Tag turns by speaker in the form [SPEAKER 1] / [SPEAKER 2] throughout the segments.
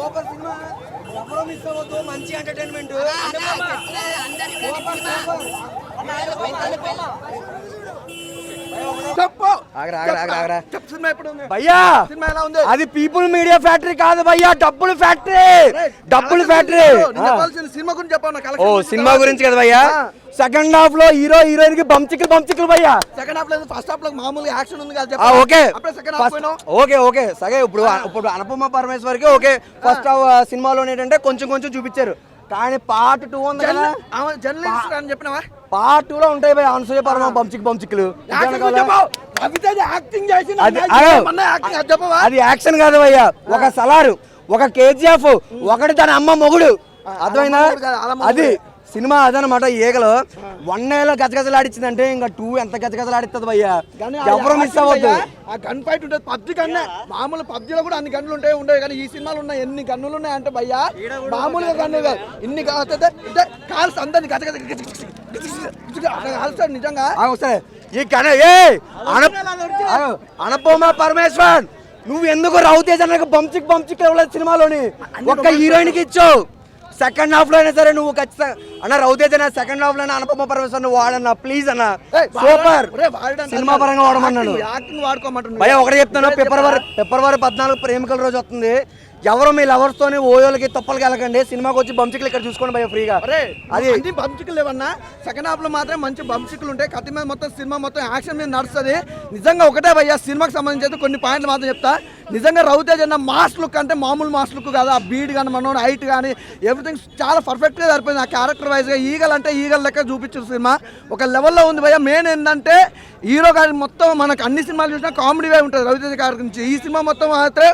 [SPEAKER 1] Super cinema, ఎవరో miss అవ్వద్దు, మంచి ఎంటర్టైన్మెంట్.
[SPEAKER 2] భయ్యా అది పీపుల్ మీడియా ఫ్యాక్టరీ కాదు భయ్యా, డబ్బులు ఫ్యాక్టరీ, డబ్బులు ఫ్యాక్టరీ. ఓ సినిమా గురించి కదా భయ్యా. సెకండ్ హాఫ్ లో హీరో హీరోయిన్ కి బంచికలు భయ్యా.
[SPEAKER 1] సెకండ్ హాఫ్ లో ఫస్ట్ హాఫ్ లో మామూలుగా యాక్షన్ ఉంది కదా.
[SPEAKER 2] ఓకే ఓకే సరే. ఇప్పుడు అనుపమ పరమేశ్వరికి ఓకే ఫస్ట్ హాఫ్ సినిమాలో ఏంటంటే కొంచెం చూపించారు, కానీ పార్ట్ 2 ఉంది కదా,
[SPEAKER 1] జర్నలిస్ట్ అని చెప్పినవా,
[SPEAKER 2] పార్ట్ 2 లో ఉంటాయి భయ్యా అనసూయ పరమ బంచికలు. అది యాక్షన్ కాదు భయ్యా, ఒక సలారు, ఒక కేజీఎఫ్, ఒకటి తన అమ్మ మొగుడు, అర్థమైనా? అది సినిమా అదనమాట. ఈగలు 1 ఏలో గజగజలాడిచ్చిందంటే ఇంకా 2 ఎంత గజగజలాడిస్తుంది భయ్యా, ఎవరు మిస్ అవ్వద్దు.
[SPEAKER 1] ఆ గన్ ఫైట్ ఉంటుంది పబ్జి కన్నా, మామూలు పబ్జిలో కూడా అన్ని గన్నులు ఉండేవి, కానీ ఈ సినిమాలో ఉన్న ఎన్ని గన్నులు ఉన్నాయి అంటే భయ్యా, మామూలుగా గన్ను ఇన్ని కాల్స్ అందరిని కాల్స్తాడు నిజంగా.
[SPEAKER 2] సరే ఈ కన అనుపమ పరమేశ్వర్, నువ్వు ఎందుకు రవితేజ బంచిక్ ఇవ్వలేదు సినిమాలోని, ఒక్క హీరోయిన్ కి ఇచ్చావు. సెకండ్ హాఫ్ లో అయినా సరే నువ్వు ఖచ్చితంగా అన్న రవితేజ సెకండ్ హాఫ్ లో అనుపమ పరమేశ్వర్ నువ్వు వాడన్నా ప్లీజ్ అన్న. సూపర్ సినిమా పరంగా వాడమన్నాను భయ్యా. ఒకటి చెప్తాను, ఫిబ్రవరి 14 ప్రేమికుల రోజు వస్తుంది. ఎవరు మీ లవర్స్ తోని ఓయోలకి తప్పలకి వెళ్ళకండి, సినిమాకి వచ్చి బంచికలు ఇక్కడ చూసుకోండి భయ్యా ఫ్రీగా.
[SPEAKER 1] అది అన్ని బంచికలు లేవన్నా, సెకండ్ హాఫ్ లో మాత్రం మంచి బంచికలు ఉంటాయి. కథ మీద మొత్తం సినిమా మొత్తం యాక్షన్ మీద నడుస్తుంది. నిజంగా ఒకటే భయ్యా, సినిమాకి సంబంధించి కొన్ని పాయింట్లు మాత్రం చెప్తా. నిజంగా రవితేజ అన్న మాస్ లుక్ అంటే మామూలు మాస్ లుక్ కాదు, ఆ బీడ్ కానీ మనోడు హైట్ కానీ ఎవ్రీథింగ్ చాలా పర్ఫెక్ట్గా సరిపోయింది. ఆ క్యారెక్టర్ వైజ్గా ఈగల్ అంటే ఈగల్ లెక్క చూపించారు సినిమా, ఒక లెవెల్లో ఉంది భయ్యా. మెయిన్ ఏంటంటే హీరో గారి మొత్తం మనకు అన్ని సినిమాలు చూసినా కామెడీ వే ఉంటుంది రవితేజ గారి గురించి. ఈ సినిమా మొత్తం మాత్రం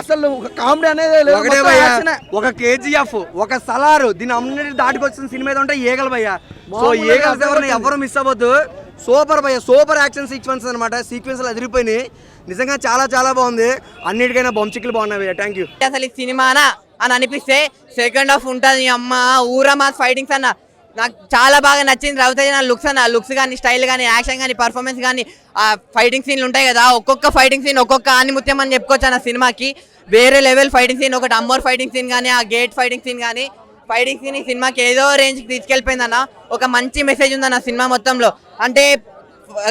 [SPEAKER 1] అసలు కామెడీ అనేది లేదు.
[SPEAKER 2] ఒక కేజీఎఫ్, ఒక సలారు, దీని అన్నిటి దాటికొచ్చిన సినిమా ఏదో ఉంటే ఈగలు భయ్యా. సో ఈగల్స్ ఎవరు మిస్ అవ్వద్దు. సూపర్ భయ్యా, సూపర్ యాక్షన్ సీక్వెన్స్ అనమాట. సీక్వెన్స్లు అదిరిపోయినాయి నిజంగా, చాలా బాగుంది. అన్నిటికైనా బంచికలు బాగున్నాయి భయ్యా. Thank you.
[SPEAKER 3] అసలు ఈ సినిమానా అని అనిపిస్తే సెకండ్ హాఫ్ ఉంటుంది అమ్మ ఊరా మాస్ ఫైటింగ్స్ అన్న నాకు చాలా బాగా నచ్చింది. రవితేజ లుక్స్ అన్న, లుక్స్ కానీ స్టైల్ కానీ యాక్షన్ కానీ పర్ఫార్మెన్స్ కానీ ఆ ఫైటింగ్ సీన్లు ఉంటాయి కదా, ఒక్కొక్క ఫైటింగ్ సీన్ ఒక్కొక్క ఆనిముత్యం అని చెప్పుకోవచ్చు అన్న సినిమాకి. వేరే లెవెల్ ఫైటింగ్ సీన్, ఒకటి అమ్మోర్ ఫైటింగ్ సీన్ కానీ, ఆ గేట్ ఫైటింగ్ సీన్ కానీ, ఫైటింగ్ సీన్ ఈ సినిమాకి ఏదో రేంజ్కి తీసుకెళ్ళిపోయిందన్న. ఒక మంచి మెసేజ్ ఉందన్న సినిమా మొత్తంలో, అంటే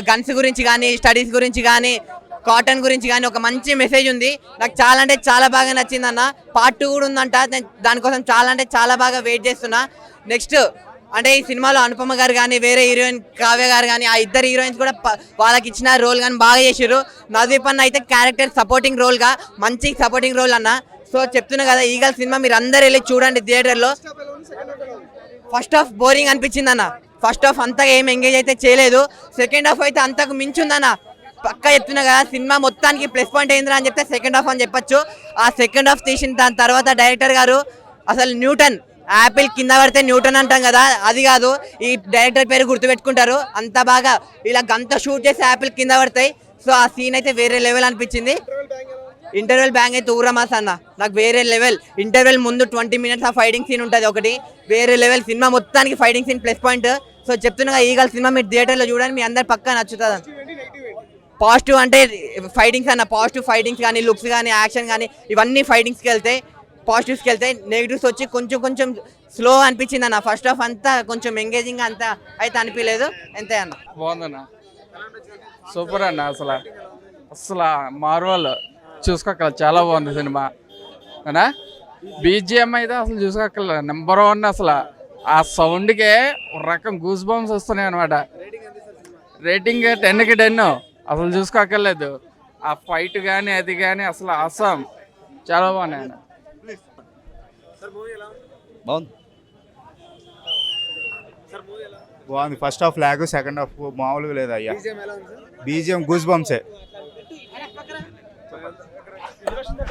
[SPEAKER 3] గన్స్ గురించి కానీ, స్టడీస్ గురించి కానీ, కాటన్ గురించి కానీ ఒక మంచి మెసేజ్ ఉంది. నాకు చాలా అంటే చాలా బాగా నచ్చింది అన్న. పార్ట్ 2 కూడా ఉందంట, నేను దానికోసం చాలా అంటే చాలా బాగా వెయిట్ చేస్తున్నా. నెక్స్ట్ అంటే ఈ సినిమాలో అనుపమ గారు కానీ, వేరే హీరోయిన్ కావ్య గారు కానీ, ఆ ఇద్దరు హీరోయిన్స్ కూడా వాళ్ళకి ఇచ్చిన రోల్ కానీ బాగా చేసారు. నవదీప్ అన్న అయితే క్యారెక్టర్ సపోర్టింగ్ రోల్గా మంచి సపోర్టింగ్ రోల్ అన్న. సో చెప్తున్నా కదా, ఈగల్ సినిమా మీరు అందరు వెళ్ళి చూడండి థియేటర్లో. ఫస్ట్ హాఫ్ బోరింగ్ అనిపించింది అన్న, ఫస్ట్ హాఫ్ అంతగా ఏం ఎంగేజ్ అయితే చేయలేదు. సెకండ్ హాఫ్ అయితే అంతకు మించుందన్న. పక్కా చెప్తున్నా కదా, సినిమా మొత్తానికి ప్లస్ పాయింట్ ఏంద్రా అని చెప్తే సెకండ్ హాఫ్ అని చెప్పొచ్చు. ఆ సెకండ్ హాఫ్ తీసిన దాని తర్వాత డైరెక్టర్ గారు అసలు న్యూటన్, యాపిల్ కింద పడితే న్యూటన్ అంటాం కదా, అది కాదు, ఈ డైరెక్టర్ పేరు గుర్తుపెట్టుకుంటారు. అంత బాగా ఇలా గంత షూట్ చేసి యాపిల్ కింద పడతాయి. సో ఆ సీన్ అయితే వేరే లెవెల్ అనిపించింది. ఇంటర్వెల్ బ్యాంగ్ అయితే ఊరమాస్ అన్న, నాకు వేరే లెవెల్. ఇంటర్వెల్ ముందు 20 minutes ఆ ఫైటింగ్ సీన్ ఉంటుంది ఒకటి, వేరే లెవెల్. సినిమా మొత్తానికి fighting scene plus point. So చెప్తున్నా ఈగల్ సినిమా మీరు థియేటర్లో చూడండి, మీ అందరు పక్కా నచ్చుతుంది. పాజిటివ్ అంటే ఫైటింగ్స్ అన్న, పాజిటివ్ ఫైటింగ్స్ కానీ, లుక్స్ కానీ, యాక్షన్ కానీ, ఇవన్నీ ఫైటింగ్స్కి వెళ్తాయి, పాజిటివ్స్కి వెళ్తాయి. నెగిటివ్స్ వచ్చి కొంచెం స్లో అనిపించింది అన్న. ఫస్ట్ హాఫ్ అంతా కొంచెం ఎంగేజింగ్ అంతా అయితే అనిపించలేదు. ఎంతే అన్న.
[SPEAKER 4] బాగుందన్న, సూపర్ అన్న. అసలు మార్వల్ చూసుకోగల, చాలా బాగుంది సినిమా అన్నా. బీజిఎం అయితే అసలు చూసుకోగల నెంబర్ 1 అసలు. ఆ సౌండ్కే రకం గూస్ బంప్స్ వస్తున్నాయి అనమాట. రేటింగ్ 10కి 10 అసలు చూసుకోక్కర్లేదు. ఆ ఫైట్ కానీ అది కానీ అసలు అసం చాలా బాగున్నాయి అన్న.
[SPEAKER 5] బాగుంది. First half lag, second half మామూలుగా లేదు అయ్యా. బీజిఎం గూస్ బంప్సే.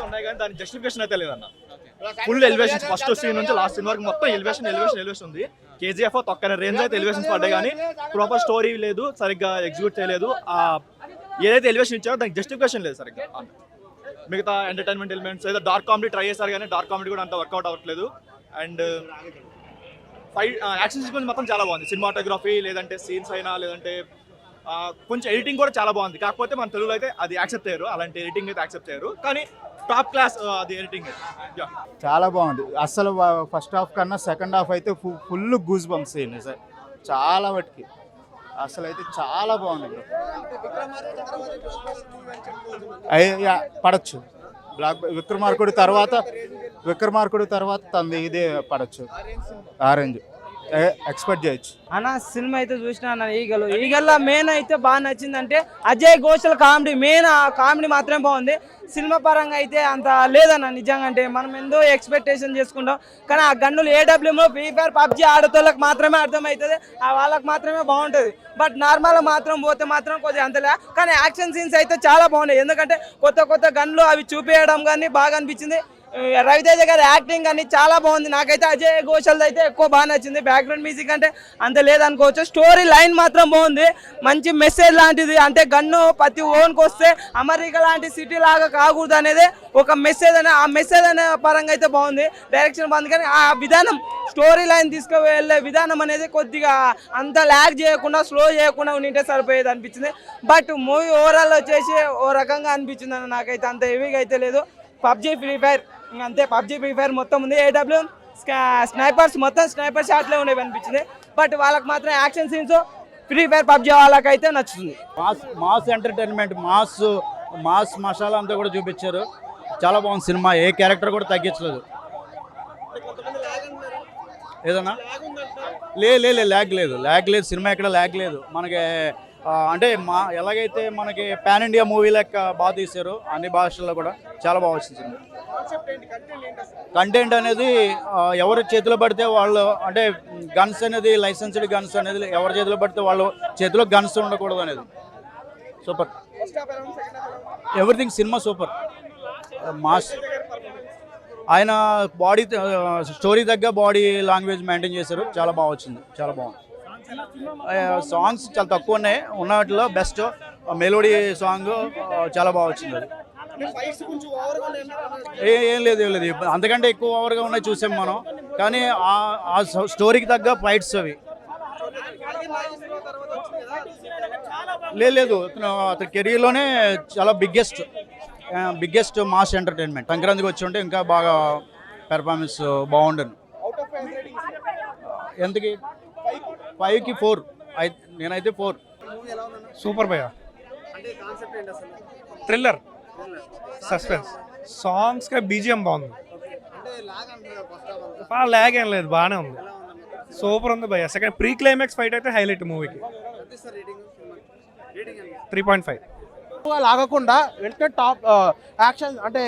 [SPEAKER 6] ఉన్నాయి కానీ దాని జస్టిఫికేషన్ అయితే లేదన్న. ఫుల్ ఎలివేషన్స్ ఫస్ట్ సీన్ నుంచి లాస్ట్ సీన్ వరకు మొత్తం ఎలివేషన్ ఉంది. కేజీఎఫ్ తొక్కన రేంజ్ అయితే ఎలివేషన్స్ పడ్డాయి కానీ ప్రాపర్ స్టోరీ లేదు, సరిగ్గా ఎగ్జిక్యూట్ చేయలేదు. ఏదైతే ఎలివేషన్ ఇచ్చారో దానికి జస్టిఫికేషన్ లేదు సరిగ్గా. మిగతా ఎంటర్టైన్మెంట్ ఎలిమెంట్స్ ఏదో డార్క్ కామెడీ ట్రై చేశారు కానీ డార్క్ కామెడీ కూడా అంత వర్కౌట్ అవ్వట్లేదు. అండ్ ఫైట్ యాక్షన్ సీక్వెన్స్ మొత్తం చాలా బాగుంది. సినిమాటోగ్రఫీ లేదంటే సీన్స్ అయినా లేదంటే కొంచెం ఎడిటింగ్ కూడా చాలా బాగుంది. కాకపోతే మన తెలుగులో అయితే అది యాక్సెప్ట్ చేయరు, అలాంటి ఎడిటింగ్ అయితే యాక్సెప్ట్ చేయరు. కానీ టాప్ క్లాస్ అది ఎడిటింగ్ అయితే.
[SPEAKER 5] చాలా బాగుంది. అసలు ఫస్ట్ హాఫ్ కన్నా సెకండ్ హాఫ్ అయితే ఫుల్ గూస్ బంప్స్ అయింది సార్, చాలా మటుకి అసలు అయితే చాలా బాగుంది బ్రో. పడచ్చు విక్రమార్కుడు తర్వాత తంది ఇదే పడచ్చు, ఆరెంజ్ ఎక్స్పెక్ట్ చేయొచ్చు.
[SPEAKER 7] అన్న సినిమా అయితే చూసిన అన్న ఈగల్లో మెయిన్ అయితే బాగా నచ్చిందంటే అజయ్ ఘోషల్ కామెడీ, మెయిన్ ఆ కామెడీ మాత్రమే బాగుంది. సినిమా పరంగా అయితే అంత లేదన్న నిజంగా. అంటే మనం ఎంతో ఎక్స్పెక్టేషన్ చేసుకుంటాం, కానీ ఆ గన్నులు ఏడబ్ల్యూలో ఫ్రీ ఫైర్ పబ్జీ ఆడేటోళ్ళకి మాత్రమే అర్థమవుతుంది, వాళ్ళకి మాత్రమే బాగుంటుంది. బట్ నార్మల్ మాత్రం పోతే మాత్రం కొద్దిగా అంతలే. కానీ యాక్షన్ సీన్స్ అయితే చాలా బాగున్నాయి, ఎందుకంటే కొత్త గన్లు అవి చూపించడం కానీ బాగా అనిపించింది. రవితేజ గారి యాక్టింగ్ కానీ చాలా బాగుంది. నాకైతే అజయ్ ఘోషల్ అయితే ఎక్కువ బాగా నచ్చింది. బ్యాక్గ్రౌండ్ మ్యూజిక్ అంటే అంత లేదనుకోవచ్చు. స్టోరీ లైన్ మాత్రం బాగుంది, మంచి మెసేజ్ లాంటిది. అంటే గన్ను ప్రతి ఓన్కి వస్తే అమెరికా లాంటి సిటీ లాగా కాకూడదు అనేది ఒక మెసేజ్ ఆ మెసేజ్ అనే పరంగా అయితే బాగుంది. డైరెక్షన్ బాగుంది, కానీ ఆ విధానం స్టోరీ లైన్ తీసుకువెళ్ళే విధానం అనేది కొద్దిగా అంత ల్యాగ్ చేయకుండా స్లో చేయకుండా ఉంటే సరిపోయేది అనిపించింది. బట్ మూవీ ఓవరాల్ వచ్చేసి ఓ రకంగా అనిపించింది అన్న. నాకైతే అంత హెవీగా అయితే లేదు. పబ్జీ ఫ్రీ ఫైర్ అంతే, పబ్జీ ఫ్రీ ఫైర్ మొత్తం ఉంది. ఏడబ్ల్యూ స్నైపర్స్ మొత్తం స్నైపర్ షాట్లే ఉండేవి అనిపించింది. బట్ వాళ్ళకి మాత్రం action scenes free fire PUBG వాళ్ళకైతే నచ్చుతుంది.
[SPEAKER 8] మాస్ ఎంటర్టైన్మెంట్, మాస్ మసాలా అంతా కూడా చూపించారు. చాలా బాగుంది సినిమా, ఏ క్యారెక్టర్ కూడా తగ్గించలేదు. ఏదన్నా ల్యాగ్ లేదు సినిమా, ఎక్కడ ల్యాగ్ లేదు మనకి. అంటే ఎలాగైతే మనకి పాన్ ఇండియా మూవీ లెక్క బాగా తీశారు, అన్ని భాషల్లో కూడా చాలా బాగా వచ్చింది. కంటెంట్ అనేది ఎవరి చేతిలో పడితే వాళ్ళు, అంటే గన్స్ అనేది లైసెన్స్డ్ గన్స్ అనేది ఎవరి చేతిలో పడితే వాళ్ళు చేతిలో గన్స్ ఉండకూడదు అనేది. Super, everything cinema super. Mass ఆయన బాడీ స్టోరీ తగ్గ బాడీ లాంగ్వేజ్ మెయింటైన్ చేశారు, చాలా బాగా వచ్చింది, చాలా బాగుంది. సాంగ్స్ చాలా తక్కువ ఉన్నాయి, ఉన్న వాటిలో బెస్ట్ మెలోడీ సాంగ్ చాలా బాగా వచ్చింది. అది ఏం లేదు అంతకంటే ఎక్కువ ఓవర్గా ఉన్నాయి చూసాం మనం, కానీ ఆ స్టోరీకి తగ్గ ఫైట్స్ అవి లేదు. అతని కెరీర్లోనే చాలా బిగ్గెస్ట్ మాస్ ఎంటర్టైన్మెంట్. సంక్రాంతికి వచ్చి ఉంటే ఇంకా బాగా పెర్ఫార్మెన్స్ బాగుండను. ఎంతకి 5కి 4, నేనైతే 4.
[SPEAKER 9] సూపర్ భయ్య, థ్రిల్లర్, సస్పెన్స్, సాంగ్స్ కా బీజిఎం బాగుంది. లాగ్ ఏం లేదు, బాగానే ఉంది, సూపర్ ఉంది భయ్య. సెకండ్ ప్రీ క్లైమాక్స్ ఫైట్ అయితే హైలైట్ మూవీకి. 3.5.
[SPEAKER 10] లాగకుండా వెంటనే టాప్ యాక్షన్ అంటే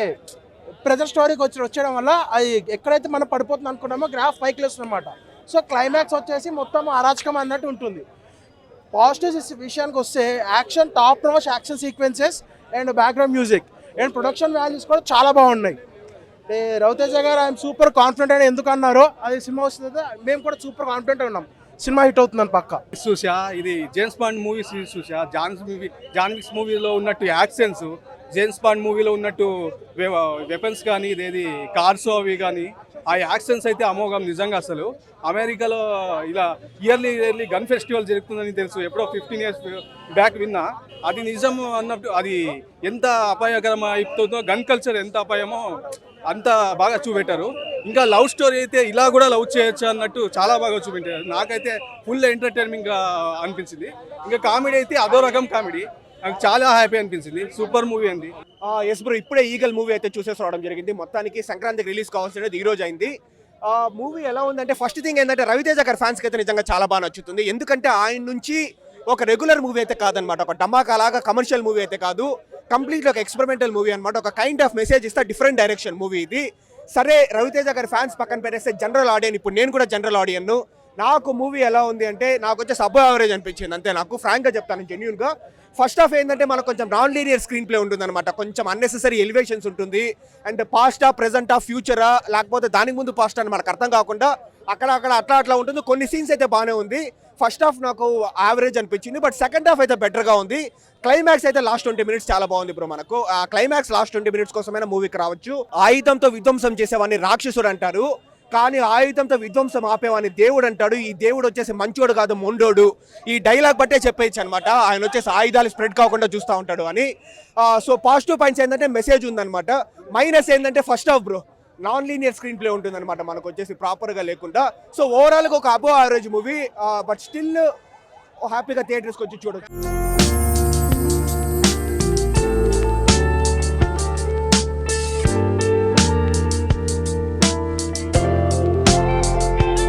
[SPEAKER 10] ప్రెజర్ స్టోరీకి వచ్చేయడం వల్ల అది ఎక్కడైతే మనం పడిపోతుంది అనుకున్నామో గ్రాఫ్ పైకి లేస్తుంది అనమాట. సో క్లైమాక్స్ వచ్చేసి మొత్తం అరాచకం అన్నట్టు ఉంటుంది. పాజిటివ్స్ విషయానికి వస్తే action, top notch action sequences and background music and production values కూడా చాలా బాగున్నాయి. రవితేజ గారు ఐఎమ్ సూపర్ కాన్ఫిడెంట్ అని ఎందుకు అన్నారో, అది సినిమా వస్తుంది మేము కూడా సూపర్ కాన్ఫిడెంట్ ఉన్నాం, సినిమా హిట్ అవుతుందని పక్క.
[SPEAKER 9] చూసా, ఇది జేమ్స్ బాండ్ మూవీ సిరీస్ చూసా. జాన్విక్స్ మూవీలో ఉన్నట్టు యాక్షన్స్, జేమ్స్ బాండ్ మూవీలో ఉన్నట్టు వెపన్స్ కానీ, ఇదేది కార్స్ అవి కానీ, ఆ యాక్షన్స్ అయితే అమోఘం నిజంగా. అసలు అమెరికాలో ఇలా ఇయర్లీ గన్ ఫెస్టివల్ జరుగుతుందని తెలుసు, ఎప్పుడో 15 years బ్యాక్ విన్నా. అది నిజం అన్నట్టు, అది ఎంత అపాయకరం అయిపోతుందో, గన్ కల్చర్ ఎంత అపాయమో అంత బాగా చూపెట్టారు. ఇంకా లవ్ స్టోరీ అయితే ఇలా కూడా లవ్ చేయొచ్చు అన్నట్టు చాలా బాగా చూపెట్టారు. నాకైతే ఫుల్ ఎంటర్టైన్మెంట్గా అనిపించింది. ఇంకా కామెడీ అయితే అదో రకం కామెడీ, నాకు చాలా హ్యాపీ అనిపించింది. సూపర్ మూవీ అండి.
[SPEAKER 11] ఎస్ బ్రో, ఇప్పుడే ఈగల్ మూవీ అయితే చూసేసి రావడం జరిగింది. మొత్తానికి సంక్రాంతికి రిలీజ్ కావాల్సినది ఈ రోజు అయింది. మూవీ ఎలా ఉందంటే, ఫస్ట్ థింగ్ ఏంటంటే రవితేజ గారి ఫ్యాన్స్కి అయితే నిజంగా చాలా బాగా నచ్చుతుంది. ఎందుకంటే ఆయన నుంచి ఒక రెగ్యులర్ మూవీ అయితే కాదనమాట, ఒక డమాకా లాగా కమర్షియల్ మూవీ అయితే కాదు, కంప్లీట్లీ ఒక ఎక్స్పెరిమెంటల్ మూవీ అనమాట. ఒక కైండ్ ఆఫ్ మెసేజ్ ఇస్తే డిఫరెంట్ డైరెక్షన్ మూవీ ఇది. సరే, రవితేజ గారి ఫ్యాన్స్ పక్కన పెట్టేస్తే జనరల్ ఆడియన్, ఇప్పుడు నేను కూడా జనరల్ ఆడియన్. నాకు మూవీ ఎలా ఉంది అంటే, నాకు వచ్చే సబ్ యావరేజ్ అనిపించింది అంతే. నాకు ఫ్రాంక్గా చెప్తాను, జెన్యూన్గా. ఫస్ట్ హాఫ్ ఏంటంటే మనకు కొంచెం నాన్ లీనియర్ స్క్రీన్ ప్లే ఉంటుంది అనమాట, కొంచెం అన్నెసెసరీ ఎలివేషన్స్ ఉంటుంది. అండ్ పాస్టా, ప్రెజెంటా, ఫ్యూచరా, లేకపోతే దానికి ముందు పాస్ట్ అని మనకు అర్థం కాకుండా అక్కడ అట్లా ఉంటుంది. కొన్ని సీన్స్ అయితే బాగానే ఉంది. ఫస్ట్ హాఫ్ నాకు యావరేజ్ అనిపించింది, బట్ సెకండ్ హాఫ్ అయితే బెటర్గా ఉంది. క్లైమాక్స్ అయితే లాస్ట్ 20 minutes చాలా బాగుంది బ్రో. మనకు ఆ క్లైమాక్స్ లాస్ట్ 20 minutes కోసమైనా మూవీకి రావచ్చు. ఆయుధంతో విధ్వంసం చేసేవాడిని రాక్షసుడు అంటారు, కానీ ఆయుధంతో విధ్వంసం ఆపేవాని దేవుడు అంటాడు. ఈ దేవుడు వచ్చేసి మంచోడు కాదు మొండోడు. ఈ డైలాగ్ బట్టే చెప్పేయచ్చు అనమాట. ఆయన వచ్చేసి ఆయుధాలు స్ప్రెడ్ కాకుండా చూస్తూ ఉంటాడు అని. సో పాజిటివ్ పాయింట్స్ ఏంటంటే మెసేజ్ ఉందన్నమాట. మైనస్ ఏంటంటే first half bro non linear screen play ఉంటుంది అనమాట, మనకు వచ్చేసి ప్రాపర్గా లేకుండా. సో ఓవరాల్గా ఒక above average movie, but still హ్యాపీగా థియేటర్స్కి వచ్చి చూడొచ్చు.